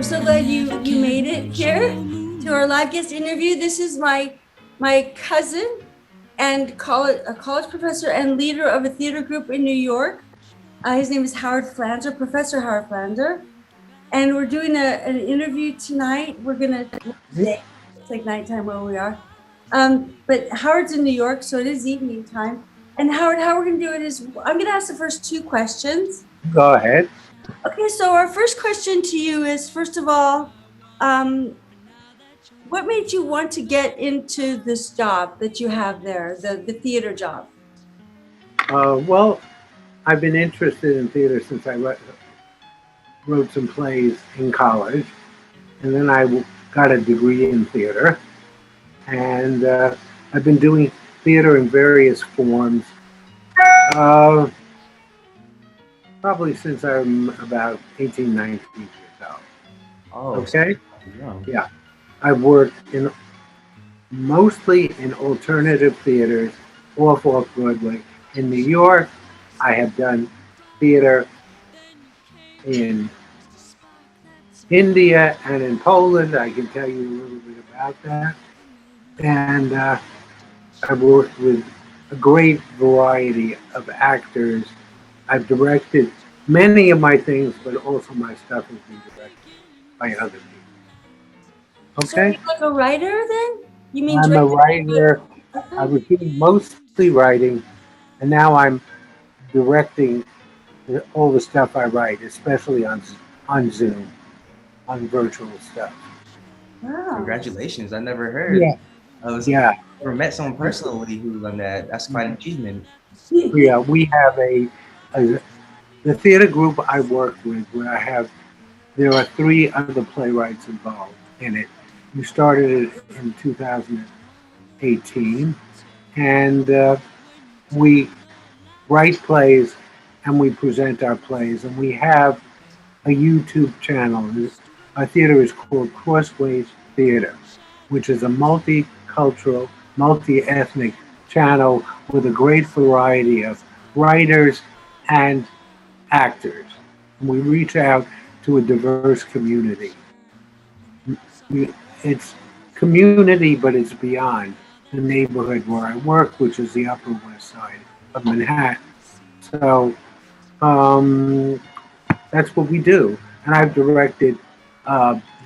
so glad you made it here to our live guest interview. This is my cousin and a college professor and leader of a theater group in New York. His name is Howard Pflanzer, Professor Howard Pflanzer. And we're doing an interview tonight. It's like nighttime where we are. But Howard's in New York, so it is evening time. And Howard, how we're going to do it is I'm going to ask the first two questions. Go ahead. Okay, so our first question to you is, first of all, what made you want to get into this job that you have there, the theater job? Well, I've been interested in theater since I wrote some plays in college, and then I got a degree in theater, and I've been doing theater in various forms, probably since I'm about 18, 19 years old. Oh, okay? Yeah. Yeah. I've worked mostly in alternative theaters, off Broadway. In New York, I have done theater in India and in Poland. I can tell you a little bit about that. And I've worked with a great variety of actors. I've directed many of my things, but also my stuff has been directed by other people. Okay? So you're like a writer then? You mean I'm a writer. I was doing mostly writing, and now I'm directing all the stuff I write, especially on Zoom, on virtual stuff. Wow. Congratulations. I never heard. Yeah. I never met someone personally who's done that. That's quite an achievement. Yeah, we have the theater group I work with, where there are 3 other playwrights involved in it. We started it in 2018, and we write plays and we present our plays, and we have a YouTube channel. Our theater is called Crossways Theater, which is a multicultural, multi-ethnic channel with a great variety of writers and actors. And we reach out to a diverse community. It's community, but it's beyond the neighborhood where I work, which is the Upper West Side of Manhattan. So that's what we do. And I've directed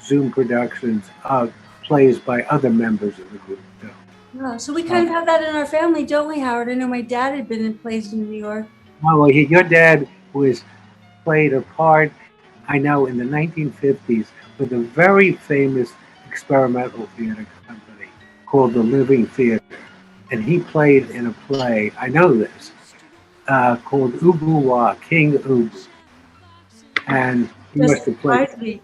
Zoom productions of plays by other members of the group too. Wow. So we kind of have that in our family, don't we, Howard? I know my dad had been in plays in New York. Oh, well, your dad played a part, I know, in the 1950s with a very famous experimental theater company called the Living Theater. And he played in a play, I know this, called Ubu Wa, King Ubu. And he must have played.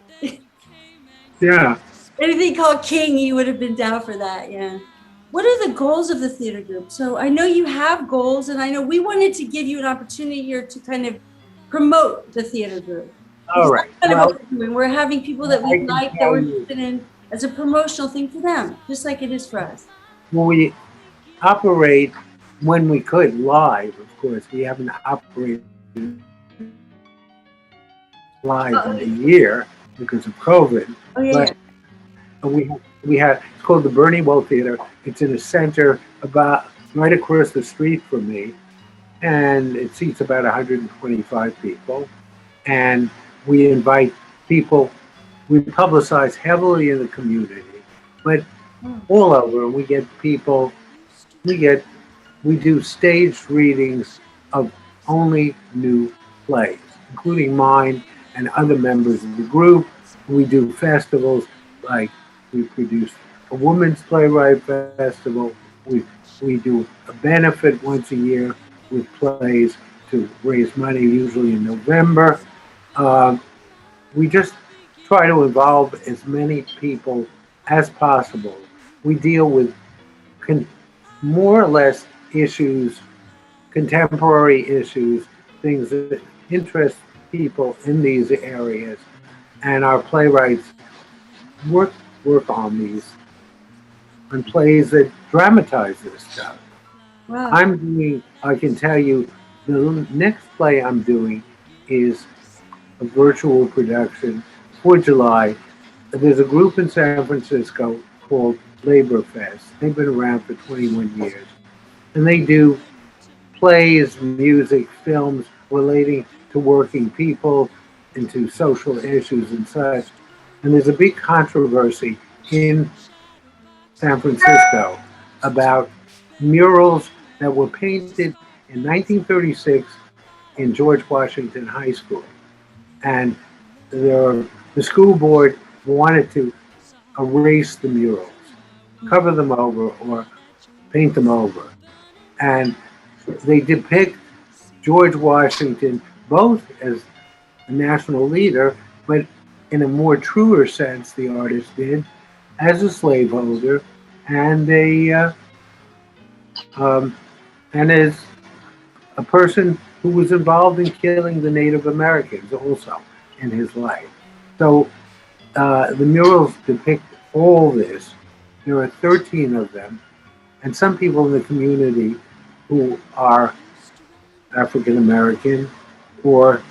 Yeah. Anything called King, you would have been down for that, yeah. What are the goals of the theater group? So I know you have goals, and I know we wanted to give you an opportunity here to kind of promote the theater group. All right. Kind of what we're doing. We're having people that we like, that we're interested in, as a promotional thing for them, just like it is for us. Well, we operate when we could live, of course. We haven't operated live in a year because of COVID. Oh, yeah. But we have, it's called the Bernie Well Theater. It's in a center about right across the street from me, and it seats about 125 people. And we invite people. We publicize heavily in the community, but all over. And we get people. We do staged readings of only new plays, including mine and other members of the group. We do festivals, like we produce a women's playwright festival. We do a benefit once a year with plays to raise money, usually in November. We just try to involve as many people as possible. We deal with more or less issues, contemporary issues, things that interest people in these areas, and our playwrighs work on these, on plays that dramatize this stuff. Wow. I can tell you, the next play I'm doing is a virtual production for July there's a group in San Francisco called Labor Fest. They've been around for 21 years, and they do plays, music, films relating to working people and to social issues and such. And there's a big controversy in San Francisco about murals that were painted in 1936 in George Washington High School. And the school board wanted to erase the murals, cover them over, or paint them over. And they depict George Washington both as a national leader, but in a more truer sense, the artist did, as a slaveholder and um, and as a person who was involved in killing the Native Americans also in his life. So the murals depict all this. There are 13 of them, and some people in the community who are African American or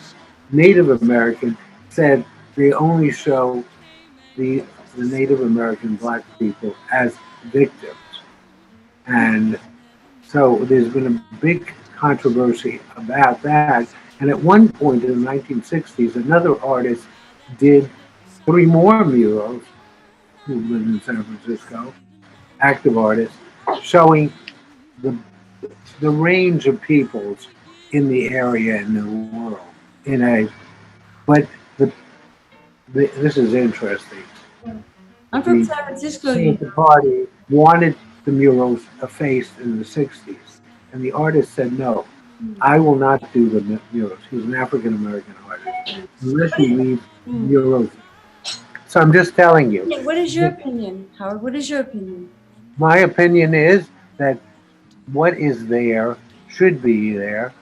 Native American said they only show the Native American black people as victims. And so there's been a big controversy about that. And at one point in the 1960s, another artist did three more murals who lived in San Francisco, active artists, showing the the range of peoples in the area and the world. In a, but this is interesting. I'm from The San Francisco. Santa Party wanted the murals effaced in the 60s, and the artist said, no, I will not do the murals. He's an African American artist. Unless you leave murals. So I'm just telling you. What is your opinion, Howard? What is your opinion? My opinion is that what is there should be there.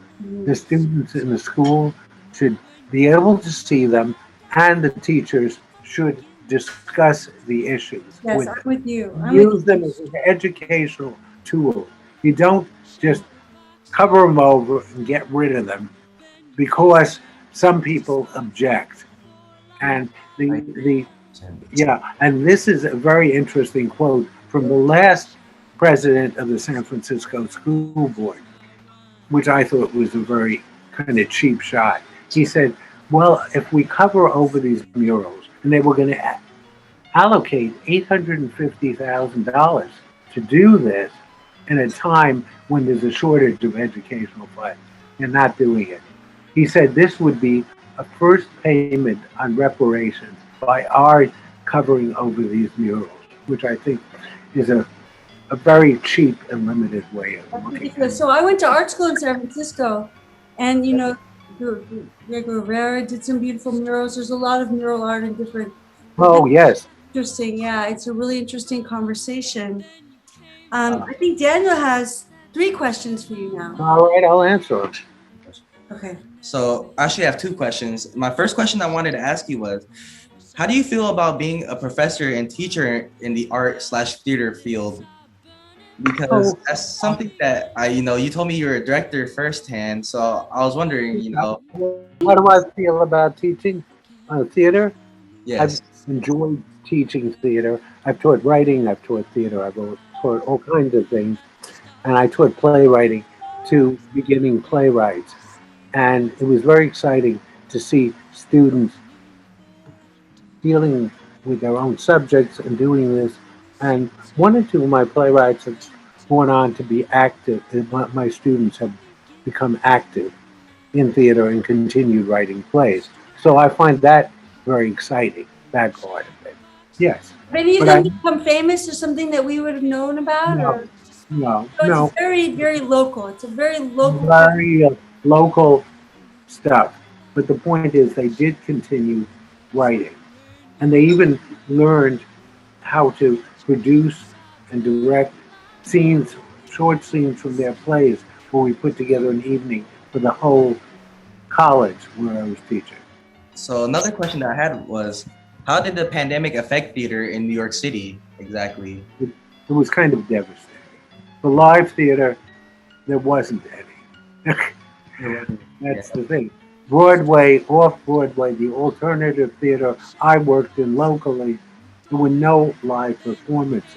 The students in the school should be able to see them, and the teachers should discuss the issues Yes, with I'm them. with you. Use them as an educational tool. You don't just cover them over and get rid of them because some people object. And and this is a very interesting quote from the last president of the San Francisco School Board, which I thought was a very kind of cheap shot. He said, well, if we cover over these murals, and they were going to allocate $850,000 to do this in a time when there's a shortage of educational funds, and not doing it. He said this would be a first payment on reparations by our covering over these murals, which I think is a very cheap and limited way of looking at it. So I went to art school in San Francisco, and Rivera did some beautiful murals. There's a lot of mural art in different. Oh, yes. Interesting. Yeah, it's a really interesting conversation. I think Daniel has 3 questions for you now. All right, I'll answer them. Okay. So I actually have 2 questions. My first question I wanted to ask you was, how do you feel about being a professor and teacher in the art/theater field? Because that's something that you told me you're a director firsthand. So I was wondering, What do I feel about teaching theater? Yes. I've enjoyed teaching theater. I've taught writing, I've taught theater, I've taught all kinds of things. And I taught playwriting to beginning playwrights. And it was very exciting to see students dealing with their own subjects and doing this. And 1 or 2 of my playwrights have gone on to be active. My students have become active in theater and continued writing plays. So I find that very exciting, that part of it. Yes. Have any of them become famous or something that we would have known about? No. It's very, very local. It's a very local. Very local stuff. But the point is, they did continue writing. And they even learned how to produce and direct scenes, short scenes from their plays, where we put together an evening for the whole college where I was teaching. So another question that I had was, how did the pandemic affect theater in New York City exactly? It was kind of devastating. For live theater, there wasn't any. That's the thing. Broadway, off Broadway, the alternative theater I worked in locally, there were no live performances.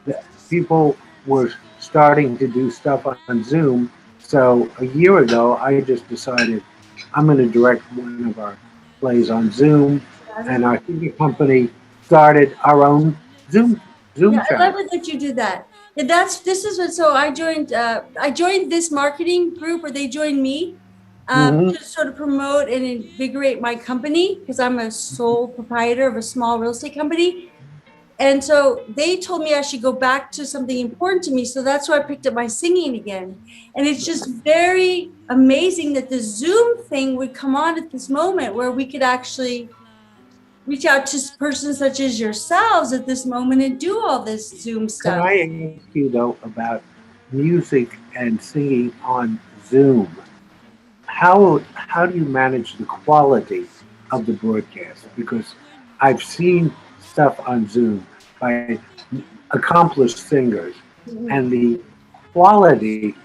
The- People were starting to do stuff on Zoom. So a year ago, I just decided I'm going to direct one of our plays on Zoom, and our theater company started our own Zoom Yeah, Zoom I love channel. it that you do that. Yeah, this is what, so I joined this marketing group, or they joined me, Hmm. to sort of promote and invigorate my company, because I'm a sole proprietor of a small real estate company. And so they told me I should go back to something important to me. So that's why I picked up my singing again. And it's just very amazing that the Zoom thing would come on at this moment where we could actually reach out to persons such as yourselves at this moment and do all this Zoom Can stuff. I ask you though about music and singing on Zoom? How do you manage the quality of the broadcast? Because I've seen stuff on Zoom by accomplished singers, and the quality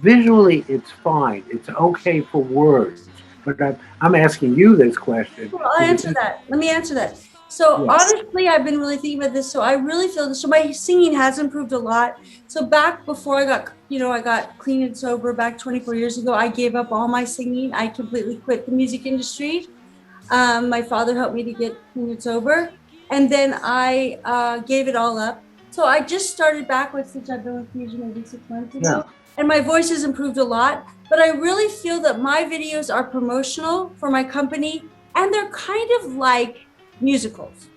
visually it's fine. It's okay for words, but I'm asking you this question Well, I'll because answer that. Let me answer that. So yeah, honestly, I've been really thinking about this. So I really feel this. So my singing has improved a lot. So back before I got clean and sober back 24 years ago, I gave up all my singing. I completely quit the music industry. My father helped me to get clean and sober, and then I gave it all up. So I just started back with, since I've been with Fusion maybe 6 months yeah. ago, and my voice has improved a lot. But I really feel that my videos are promotional for my company, and they're kind of like musicals.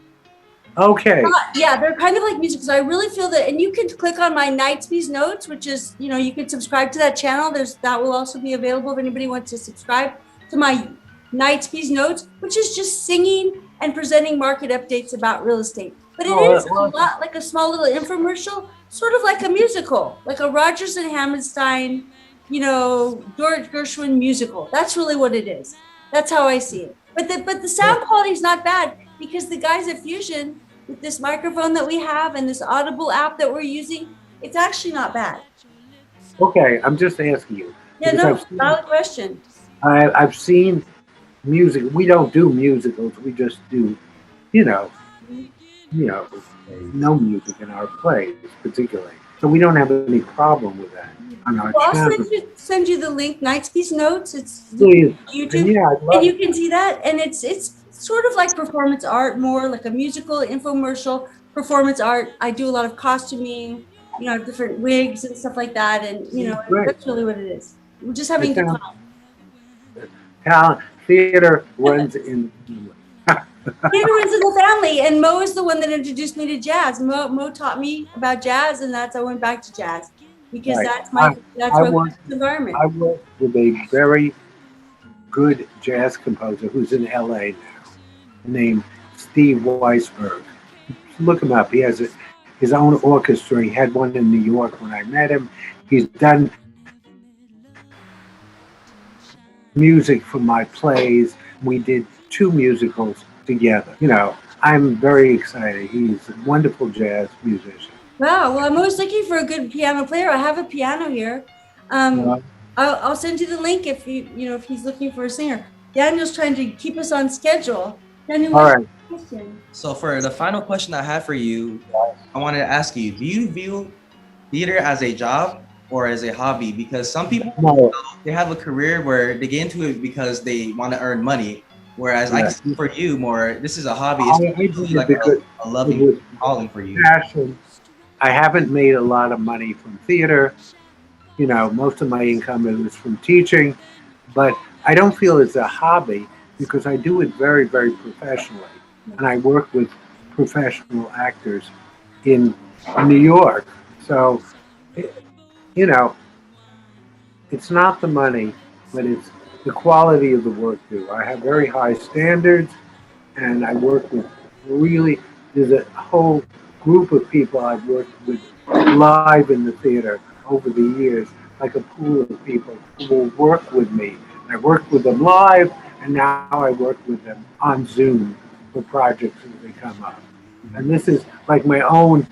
Okay, Yeah, they're kind of like musicals. I really feel that, and you can click on my Nightsby's notes, which is, you can subscribe to that channel. That will also be available if anybody wants to subscribe to my Nightsby's notes, which is just singing and presenting market updates about real estate. But it is a well, lot like a small little infomercial, sort of like a musical, like a Rodgers and Hammerstein, George Gershwin musical. That's really what it is. That's how I see it. But the sound quality is not bad, because the guys at Fusion, with this microphone that we have and this Audible app that we're using, it's actually not bad. okay. I'm just asking you Yeah, because no, valid question. I've seen music. We don't do musicals. We just do, you know, you know, no music in our plays, particularly. So we don't have any problem with that on our Well, I'll channel. send you the link, Nightspeace Notes. It's Please, and YouTube, yeah, I'd and love. you can see that. And it's sort of like performance art, more like a musical infomercial performance art. I do a lot of costuming, I have different wigs and stuff like that, and Great. that's really what it is. We're just having It a good sounds time. talent. Theater runs in. Theater runs in the family, and Mo is the one that introduced me to jazz. Mo taught me about jazz, and I went back to jazz because Right. that's I my work environment. I work with a very good jazz composer who's in LA now, named Steve Weisberg. Look him up. He has his own orchestra. He had one in New York when I met him. He's done music for my plays. We did two musicals together. I'm very excited. He's a wonderful jazz musician. Wow. Well, I'm always looking for a good piano player. I have a piano here. Um, Uh, I'll send you the link if if he's looking for a singer. Daniel's trying to keep us on schedule. Daniel, all what's right. your question? So for the final question I have for you, I wanted to ask you, do you view theater as a job or as a hobby? Because some people, No, they have a career where they get into it because they want to earn money. Whereas I can yes. see for you more, this is a hobby. It's I really did it like because a it loving was calling for you. passion. I haven't made a lot of money from theater. Most of my income is from teaching, but I don't feel it's a hobby because I do it very, very professionally. And I work with professional actors in New York. So, it- you know, it's not the money, but it's the quality of the work too. I have very high standards and I work with really, there's a whole group of people I've worked with live in the theater over the years, like a pool of people who will work with me. I worked with them live, and now I work with them on Zoom for projects as they come up. And this is like my own,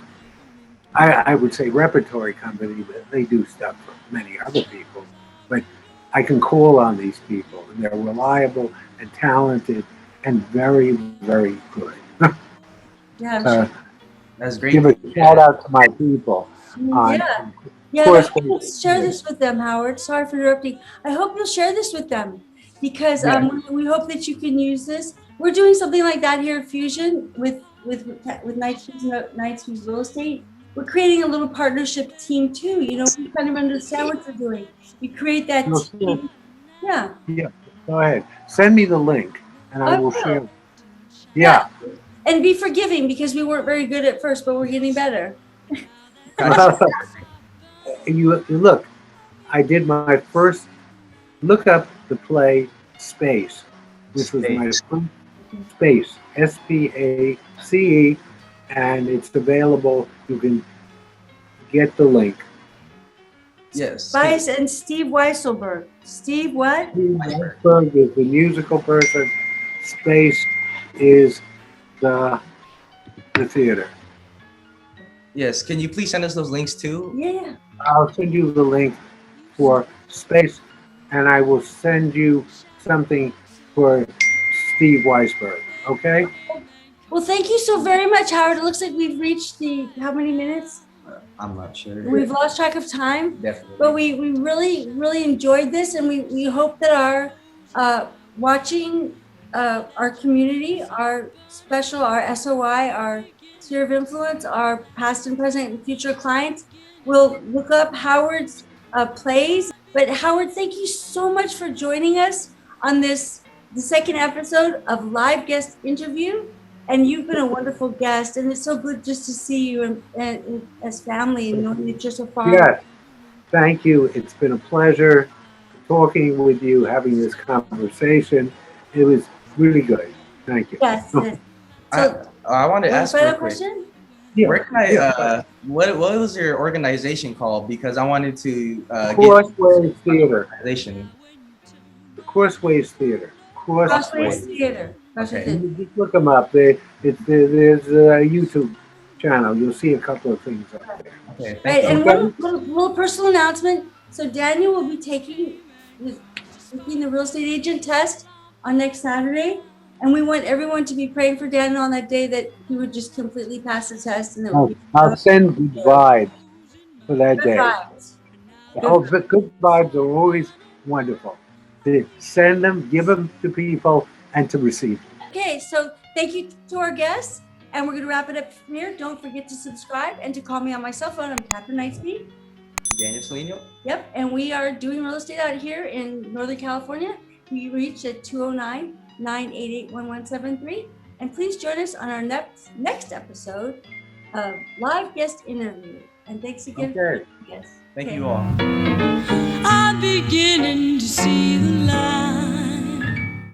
I would say, repertory company, but they do stuff for many other people. But I can call on these people, and they're reliable and talented and very, very good. Yeah, I'm Uh, sure. That's great. give a shout out to my people. On Yeah. Yeah, and I course, hope you'll share this with them, Howard. Sorry for interrupting. I hope you'll share this with them because Yeah. we hope that you can use this. We're doing something like that here at Fusion with Knightsview Real Estate. We're creating a little partnership team too. You know, we kind of understand what you're doing. You create that You'll see it. team. Yeah. Yeah, go ahead. Send me the link, and I I will will. share. Yeah. And be forgiving because we weren't very good at first, but we're getting better. You look. I did my first look up the play Space, which was my first Space, SPACE, and it's available. You can get the link. Yes. Bias and Steve Weisselberg. Steve what? Steve Weisberg is the musical person. Space is the theater. Yes. Can you please send us those links too? Yeah. I'll send you the link for Space, and I will send you something for Steve Weisberg. Okay? Well, thank you so very much, Howard. It looks like we've reached how many minutes? I'm not sure. We've lost track of time, Definitely. but we really, really enjoyed this, and we hope that our watching our community, our SOI, our sphere of influence, our past and present and future clients will look up Howard's plays. But Howard, thank you so much for joining us on the second episode of Live Guest Interview. And you've been a wonderful guest, and it's so good just to see you and as family and knowing that you're so far. Yes. Thank you. It's been a pleasure talking with you, having this conversation. It was really good. Thank you. Yes. Yes. So, I wanted to ask real final quick. question? Yeah. Where can I? What was your organization called? Because I wanted to get Crossways Theater. organization. Crossways Theater. Crossways Theater. Okay. Just look them up. There's a YouTube channel. You'll see a couple of things up there. Okay. Right, Thank you. and Okay. one little personal announcement. So Daniel will be taking the real estate agent test on next Saturday, and we want everyone to be praying for Daniel on that day that he would just completely pass the test and that would be I'll send good vibes for that good day. vibes. Oh, but good vibes are always wonderful. To send them, give them to people, and to receive them. Okay, so thank you to our guests, and we're going to wrap it up from here. Don't forget to subscribe and to call me on my cell phone. I'm Catherine Knightsby. Daniel Salino. Yep, and we are doing real estate out here in Northern California. We reach at 209-988-1173. And please join us on our next episode of Live Guest Interview. And thanks again for Okay. joining us. Thank Okay. you all. I'm beginning